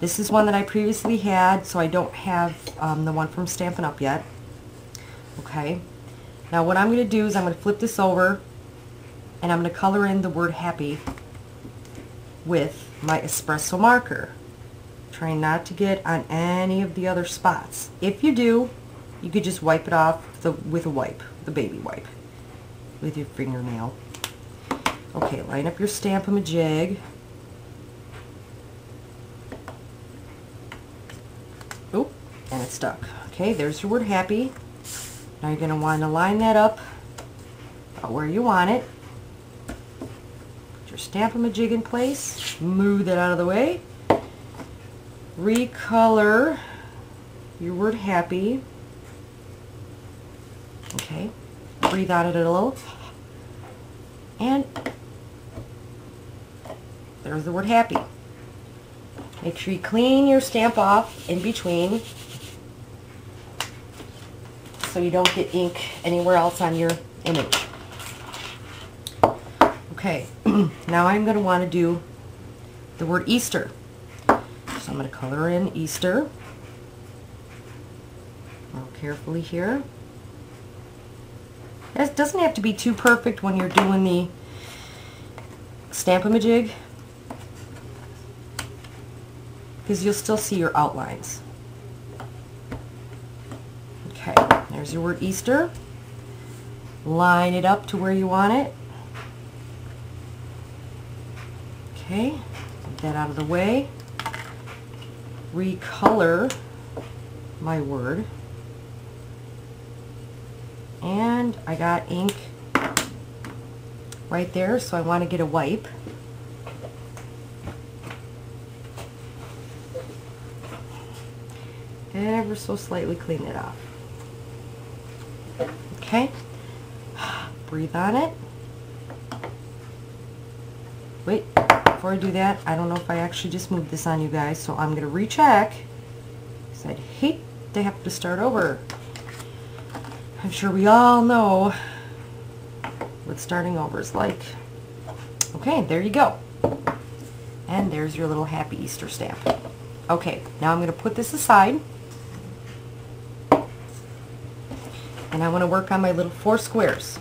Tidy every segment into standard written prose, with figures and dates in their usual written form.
This is one that I previously had, so I don't have the one from Stampin' Up! Yet. Okay. Now what I'm going to do is I'm going to flip this over, and I'm going to color in the word happy with my espresso marker. Trying not to get on any of the other spots. If you do, you could just wipe it off with a wipe, the baby wipe, with your fingernail. Okay, line up your Stamp-A-Majig. Oop, and it's stuck. Okay, there's your word happy. Now you're going to want to line that up about where you want it. Put your Stamp-A-Majig in place. Move that out of the way. Recolor your word happy. Okay, breathe on it a little. And there's the word happy. Make sure you clean your stamp off in between so you don't get ink anywhere else on your image. Okay, now I'm going to want to do the word Easter. So I'm going to color in Easter. Real carefully here. It doesn't have to be too perfect when you're doing the Stamp-A-Majig, because you'll still see your outlines. Okay, there's your word Easter. Line it up to where you want it. Okay, get that out of the way. Recolor my word. And I got ink right there, so I want to get a wipe. Ever so slightly clean it off. Okay. Breathe on it. Wait, before I do that, I don't know if I actually just moved this on you guys, so I'm going to recheck, because I'd hate to have to start over. I'm sure we all know what starting over is like. Okay, there you go. And there's your little happy Easter stamp. Okay, now I'm going to put this aside. And I want to work on my little 4 squares.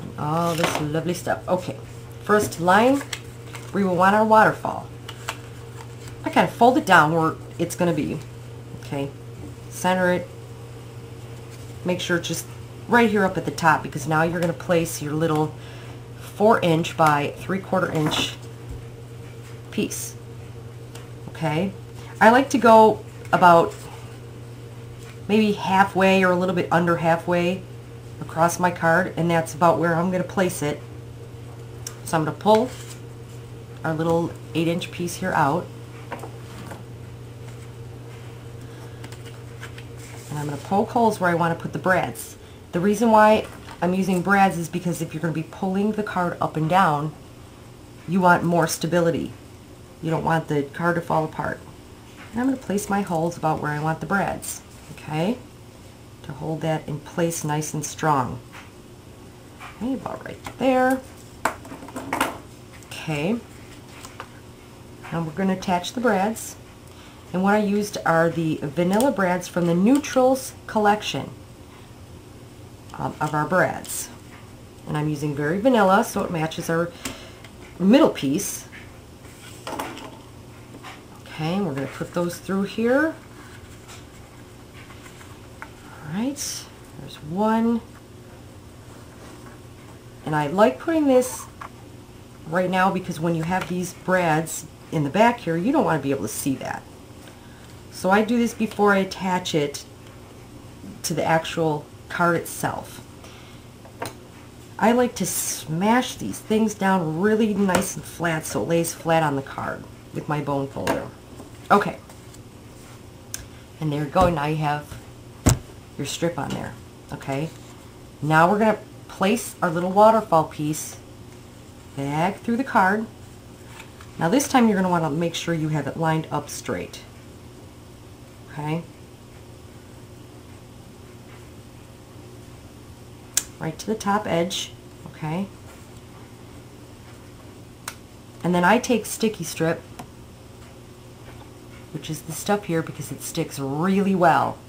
And all this lovely stuff. Okay, first line, we will want our waterfall. I kind of fold it down where it's going to be. Okay, center it. Make sure it's just right here up at the top, because now you're going to place your little 4" by 3/4 inch piece. Okay, I like to go about maybe halfway or a little bit under halfway across my card, and that's about where I'm going to place it. So I'm going to pull our little 8" piece here out. And I'm going to poke holes where I want to put the brads. The reason why I'm using brads is because if you're going to be pulling the card up and down, you want more stability. You don't want the card to fall apart. And I'm going to place my holes about where I want the brads. Okay? To hold that in place nice and strong. Okay, about right there. Okay. Now we're going to attach the brads. And what I used are the vanilla brads from the Neutrals collection of our brads. And I'm using very vanilla, so it matches our middle piece. Okay, and we're going to put those through here. Alright, there's one. And I like putting this right now because when you have these brads in the back here, you don't want to be able to see that. So I do this before I attach it to the actual card itself. I like to smash these things down really nice and flat so it lays flat on the card with my bone folder. Okay. And there you go. Now you have your strip on there. Okay. Now we're going to place our little waterfall piece back through the card. Now this time you're going to want to make sure you have it lined up straight. Okay. Right to the top edge. Okay. And then I take sticky strip, which is the stuff here, because it sticks really well.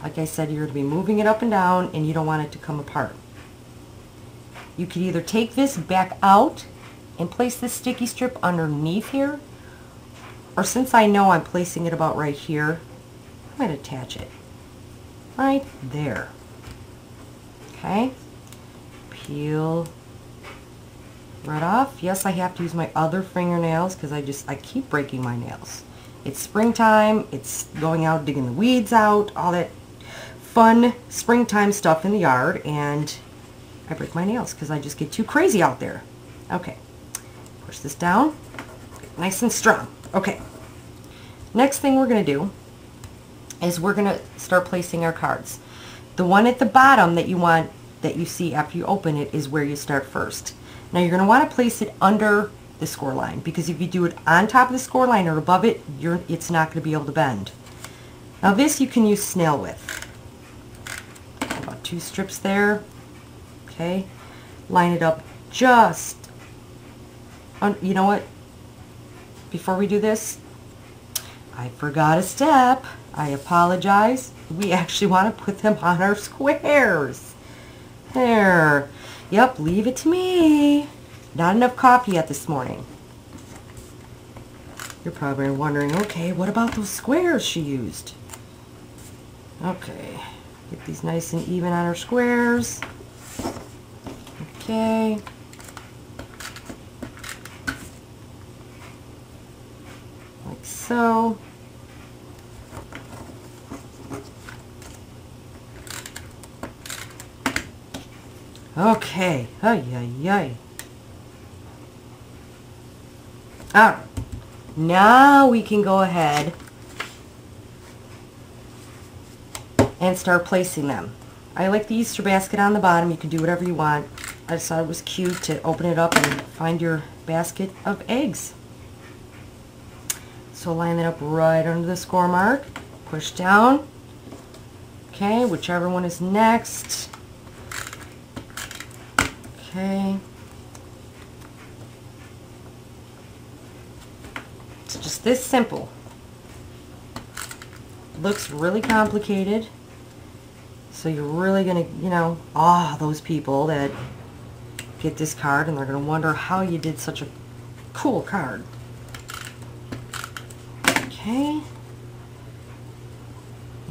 Like I said, you're going to be moving it up and down and you don't want it to come apart. You could either take this back out and place this sticky strip underneath here, or since I know I'm placing it about right here, I'm going to attach it right there. Okay, peel right off. Yes, I have to use my other fingernails because I keep breaking my nails. It's springtime, it's going out digging the weeds out, all that fun springtime stuff in the yard, and I break my nails because I just get too crazy out there. Okay, push this down, nice and strong. Okay, next thing we're going to do is we're going to start placing our cards. The one at the bottom that you see after you open it is where you start first. Now you're going to want to place it under the score line, because if you do it on top of the score line or above it, it's not going to be able to bend. Now this you can use snail width. About 2 strips there. Okay, line it up just you know what? Before we do this, I forgot a step. I apologize. We actually want to put them on our squares. There. Yep, leave it to me. Not enough coffee yet this morning. You're probably wondering, okay, what about those squares she used? Okay, get these nice and even on our squares. Okay. Like so. Okay. Ay, ay, ay. Alright. Now we can go ahead and start placing them. I like the Easter basket on the bottom. You can do whatever you want. I just thought it was cute to open it up and find your basket of eggs. So line it up right under the score mark. Push down. Okay, whichever one is next. Okay. It's just this simple. Looks really complicated. So you're really going to, you know, awe those people that get this card, and they're going to wonder how you did such a cool card. Okay.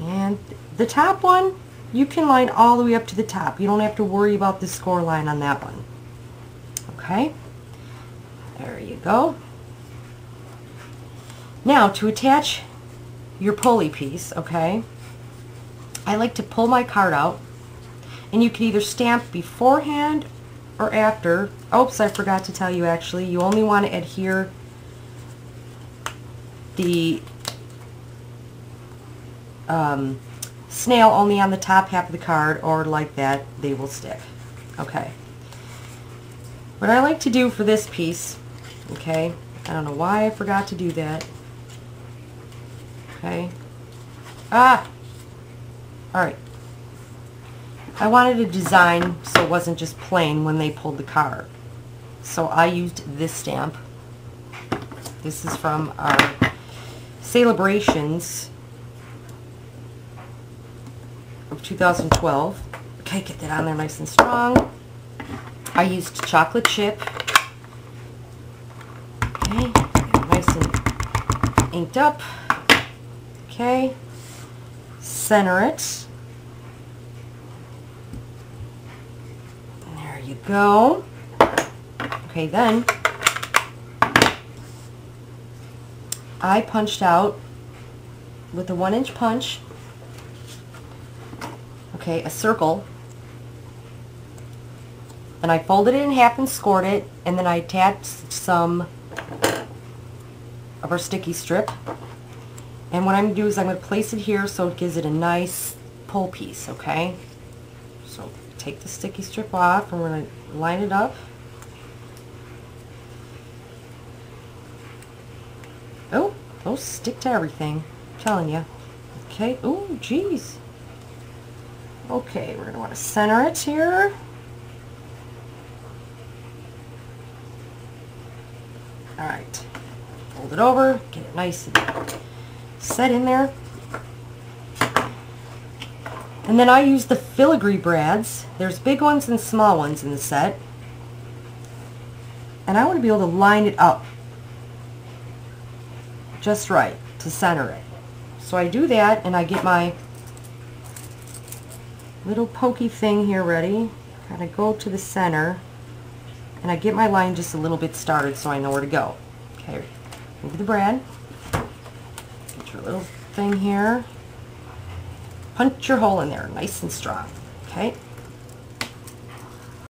And the top one, you can line all the way up to the top. You don't have to worry about the score line on that one. Okay. There you go. Now, to attach your pulley piece, okay, I like to pull my card out, and you can either stamp beforehand or after. Oops, I forgot to tell you actually, you only want to adhere the snail only on the top half of the card, or like that, they will stick. Okay. What I like to do for this piece, okay, I don't know why I forgot to do that. Okay. Ah! Alright. I wanted a design so it wasn't just plain when they pulled the card. So I used this stamp. This is from our Celebrations of 2012. Okay, get that on there nice and strong. I used chocolate chip. Okay, nice and inked up. Okay, center it. There you go. Okay, then I punched out with a 1-inch punch, okay, a circle. Then I folded it in half and scored it, and then I attached some of our sticky strip. And what I'm going to do is I'm going to place it here so it gives it a nice pull piece, okay? So take the sticky strip off, and we're going to line it up. Oh, those stick to everything, I'm telling you. Okay, oh, geez. Okay, we're going to want to center it here. Alright. fold it over, get it nice and set in there. And then I use the filigree brads. There's big ones and small ones in the set. And I want to be able to line it up just right to center it. So I do that, and I get my little pokey thing here ready. Kind of go to the center, and I get my line just a little bit started so I know where to go. Okay, move the brad. Get your little thing here. Punch your hole in there, nice and strong. Okay.